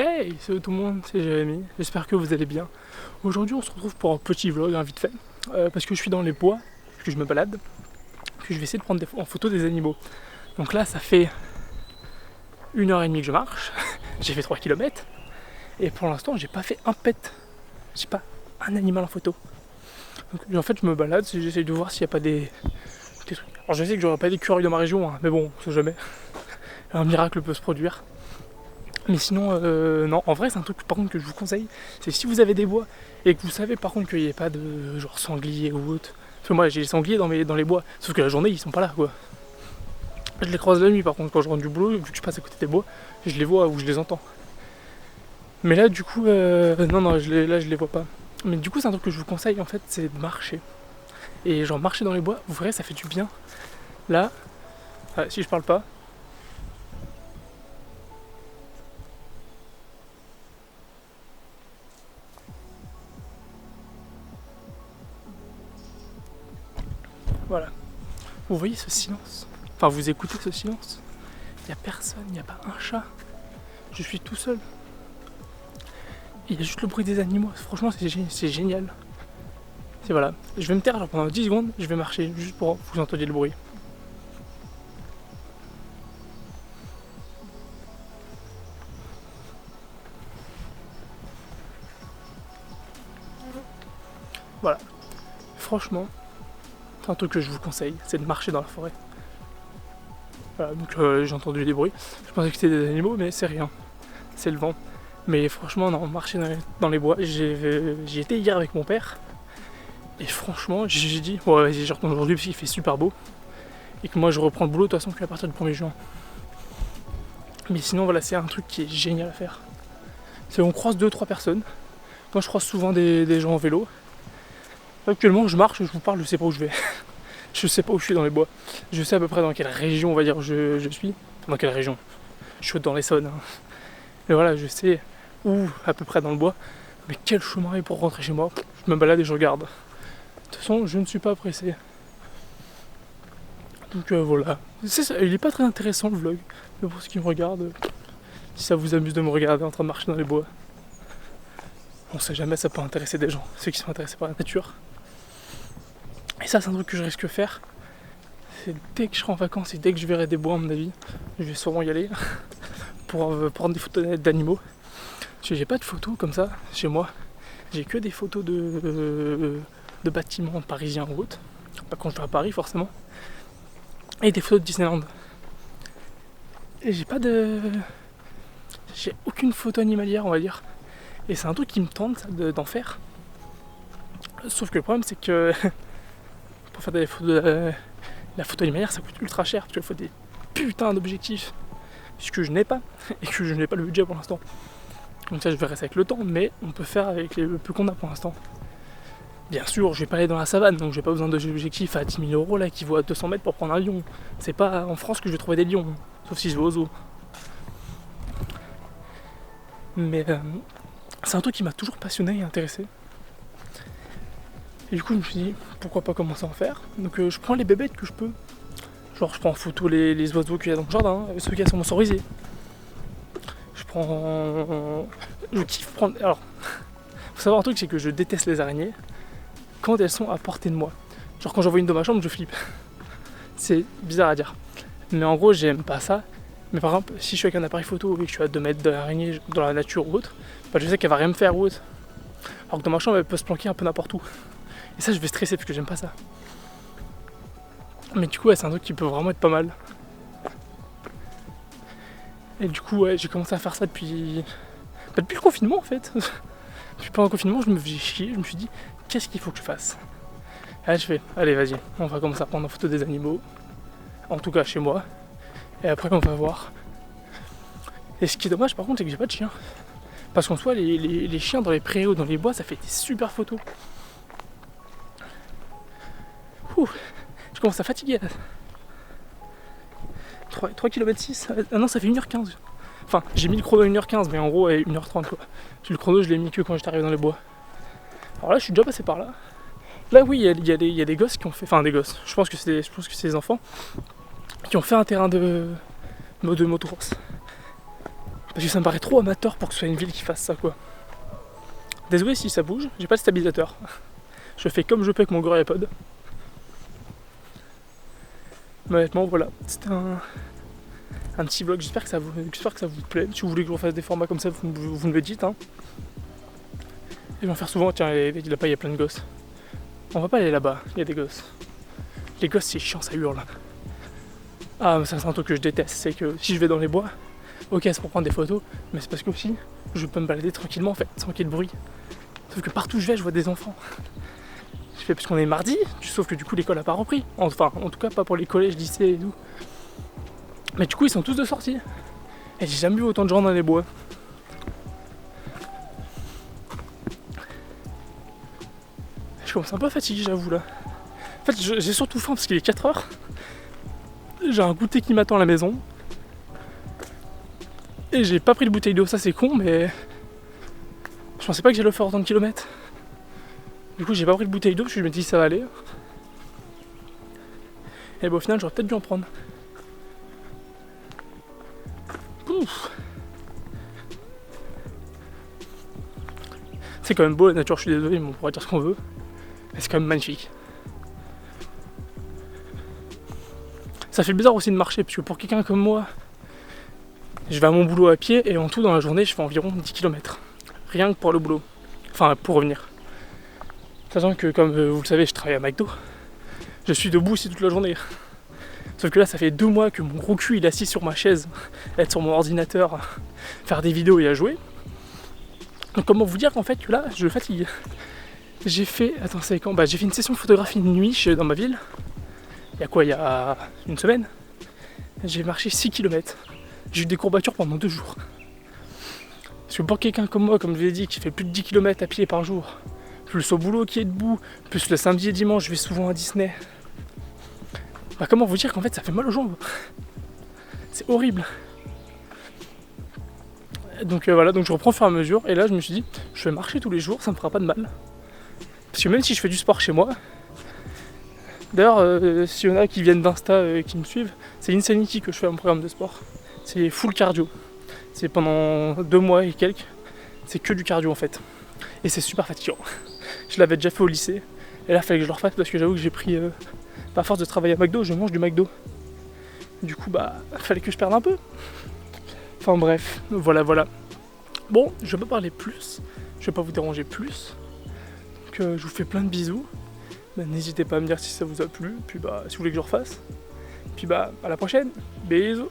Hey, salut tout le monde, c'est Jérémy, j'espère que vous allez bien. Aujourd'hui on se retrouve pour un petit vlog, vite fait, parce que je suis dans les bois, que je me balade, que je vais essayer de prendre en photo des animaux. Donc là ça fait 1h30 que je marche, j'ai fait 3 km, et pour l'instant j'ai pas fait un pet, j'ai pas un animal en photo. Donc en fait je me balade, j'essaye de voir s'il n'y a pas des trucs. Alors je sais que j'aurai pas d'écureuils dans ma région, mais bon, on sait jamais, un miracle peut se produire. Mais sinon, non, en vrai c'est un truc par contre que je vous conseille, c'est si vous avez des bois et que vous savez par contre qu'il n'y ait pas de genre sangliers ou autre. Parce que moi j'ai les sangliers dans les bois, sauf que la journée ils sont pas là quoi. Je les croise la nuit par contre quand je rentre du boulot, vu que je passe à côté des bois, je les vois ou je les entends. Mais là du coup, non, là je les vois pas. Mais du coup c'est un truc que je vous conseille en fait, c'est de marcher. Et genre marcher dans les bois, vous verrez ça fait du bien. Là, si je parle pas, voilà. Vous voyez ce silence? Enfin, vous écoutez ce silence? Il n'y a personne, il n'y a pas un chat. Je suis tout seul. Il y a juste le bruit des animaux. Franchement, c'est génial. C'est voilà. Je vais me taire genre, pendant 10 secondes, je vais marcher juste pour que vous entendiez le bruit. Voilà. Franchement, c'est un truc que je vous conseille, c'est de marcher dans la forêt. Voilà, donc j'ai entendu des bruits. Je pensais que c'était des animaux, mais c'est rien. C'est le vent. Mais franchement, non, marcher dans les bois, j'y étais hier avec mon père. Et franchement, j'ai dit, ouais, vas-y, je retourne aujourd'hui parce qu'il fait super beau. Et que moi, je reprends le boulot de toute façon qu'à partir du 1er juin. Mais sinon, voilà, c'est un truc qui est génial à faire. C'est on croise 2-3 personnes. Moi, je croise souvent des gens en vélo. Actuellement, je marche, je vous parle, je sais pas où je vais. Je sais pas où je suis dans les bois. Je sais à peu près dans quelle région, on va dire, je suis. Dans quelle région? Je suis dans l'Essonne. Hein. Et voilà, je sais où, à peu près dans le bois. Mais quel chemin est pour rentrer chez moi? Je me balade et je regarde. De toute façon, je ne suis pas pressé. Donc voilà. Il est pas très intéressant le vlog. Mais pour ceux qui me regardent, si ça vous amuse de me regarder en train de marcher dans les bois, on sait jamais, ça peut intéresser des gens, ceux qui sont intéressés par la nature. Et ça, c'est un truc que je risque de faire. C'est dès que je serai en vacances et dès que je verrai des bois, à mon avis, je vais sûrement y aller pour prendre des photos d'animaux. Parce que j'ai pas de photos comme ça chez moi. J'ai que des photos de bâtiments parisiens ou autres. Pas quand je vais à Paris forcément. Et des photos de Disneyland. Et j'ai aucune photo animalière, on va dire. Et c'est un truc qui me tente d'en faire. Sauf que le problème c'est que pour faire des photos la photo animalière ça coûte ultra cher parce qu'il faut des putains d'objectifs. Ce que je n'ai pas et que je n'ai pas le budget pour l'instant. Donc ça je verrai ça avec le temps, mais on peut faire avec le peu qu'on a pour l'instant. Bien sûr, je vais pas aller dans la savane, donc j'ai pas besoin d'objectifs à 10 000 € là qui vaut à 200 mètres pour prendre un lion. C'est pas en France que je vais trouver des lions, sauf si je vais au zoo. Mais c'est un truc qui m'a toujours passionné et intéressé. Et du coup je me suis dit pourquoi pas commencer à en faire. Donc je prends les bébêtes que je peux. Genre je prends en photo les oiseaux qu'il y a dans le jardin, ceux qui sont sponsorisés. Je kiffe prendre. Alors, faut savoir un truc, c'est que je déteste les araignées quand elles sont à portée de moi. Genre quand j'en vois une dans ma chambre, je flippe. C'est bizarre à dire. Mais en gros, j'aime pas ça. Mais par exemple, si je suis avec un appareil photo et que je suis à 2 mètres de l'araignée dans la nature ou autre, bah je sais qu'elle va rien me faire ou autre. Alors que dans ma chambre, elle peut se planquer un peu n'importe où. Et ça, je vais stresser parce que j'aime pas ça. Mais du coup, ouais, c'est un truc qui peut vraiment être pas mal. Et du coup, ouais, j'ai commencé à faire ça depuis le confinement en fait. Depuis pendant le confinement, je me faisais chier, je me suis dit, qu'est-ce qu'il faut que je fasse? Et là, je fais, allez, vas-y, on va commencer à prendre en photo des animaux. En tout cas, chez moi. Et après, on va voir. Et ce qui est dommage, par contre, c'est que j'ai pas de chien. Parce qu'en soi, les chiens dans les prairies ou dans les bois, ça fait des super photos. Ouh, je commence à fatiguer. 3 km 6. Ah non, ça fait 1h15. Enfin, j'ai mis le chrono à 1h15, mais en gros, 1h30 quoi. Le chrono, je l'ai mis que quand j'étais arrivé dans les bois. Alors là, je suis déjà passé par là. Là, oui, il y a des gosses qui ont fait. Enfin, des gosses. Je pense que c'est des enfants qui ont fait un terrain de motocross. Parce que ça me paraît trop amateur pour que ce soit une ville qui fasse ça quoi. Désolé si ça bouge, j'ai pas de stabilisateur. Je fais comme je peux avec mon GaragePod. Mais honnêtement voilà, c'était un petit vlog, j'espère que ça vous plaît. Si vous voulez que je refasse des formats comme ça, vous me le dites hein. Et je vais en faire souvent, tiens là-bas il y a plein de gosses. On va pas aller là-bas, il y a des gosses. Les gosses c'est chiant, ça hurle. Ah mais ça c'est un truc que je déteste, c'est que si je vais dans les bois, ok c'est pour prendre des photos, mais c'est parce que aussi je peux me balader tranquillement en fait, sans qu'il y ait de bruit. Sauf que partout où je vais, je vois des enfants. Je fais parce qu'on est mardi, sauf que du coup l'école a pas repris. Enfin en tout cas pas pour les collèges, lycées et tout. Mais du coup ils sont tous de sortie. Et j'ai jamais vu autant de gens dans les bois. Je commence un peu fatigué j'avoue là. En fait j'ai surtout faim parce qu'il est 4h. J'ai un goûter qui m'attend à la maison. Et j'ai pas pris de bouteille d'eau, ça c'est con mais... Je pensais pas que j'allais faire autant de kilomètres. Du coup j'ai pas pris de bouteille d'eau parce que je me dis ça va aller. Et bon au final j'aurais peut-être dû en prendre. Ouf. C'est quand même beau la nature, je suis désolé, mais on pourra dire ce qu'on veut. Mais c'est quand même magnifique. Ça fait bizarre aussi de marcher, parce que pour quelqu'un comme moi, je vais à mon boulot à pied et en tout dans la journée je fais environ 10 km. Rien que pour le boulot. Enfin pour revenir. Sachant que comme vous le savez je travaille à McDo. Je suis debout aussi toute la journée. Sauf que là ça fait 2 mois que mon gros cul il est assis sur ma chaise, être sur mon ordinateur, faire des vidéos et à jouer. Donc comment vous dire qu'en fait que là je fatigue. J'ai fait, attends c'est quand ? Bah j'ai fait une session de photographie de nuit dans ma ville. Il y a quoi ? Il y a une semaine. J'ai marché 6 km. J'ai eu des courbatures pendant 2 jours. Parce que pour quelqu'un comme moi, comme je l'ai dit, qui fait plus de 10 km à pied par jour, plus au boulot qui est debout, plus le samedi et dimanche je vais souvent à Disney. Bah comment vous dire qu'en fait ça fait mal aux jambes. C'est horrible. Donc voilà, donc je reprends au fur et à mesure. Et là je me suis dit, je vais marcher tous les jours, ça me fera pas de mal. Parce que même si je fais du sport chez moi, d'ailleurs s'il y en a qui viennent d'Insta qui me suivent, c'est Insanity que je fais un programme de sport. C'est full cardio. C'est pendant 2 mois et quelques, c'est que du cardio en fait. Et c'est super fatigant. Je l'avais déjà fait au lycée. Et là il fallait que je le refasse parce que j'avoue que j'ai pris, à force de travailler à McDo, je mange du McDo. Du coup bah fallait que je perde un peu. Enfin bref, voilà. Bon, je vais pas parler plus, je vais pas vous déranger plus. Donc je vous fais plein de bisous. Bah, n'hésitez pas à me dire si ça vous a plu, puis bah si vous voulez que je refasse. Puis bah à la prochaine, bisous.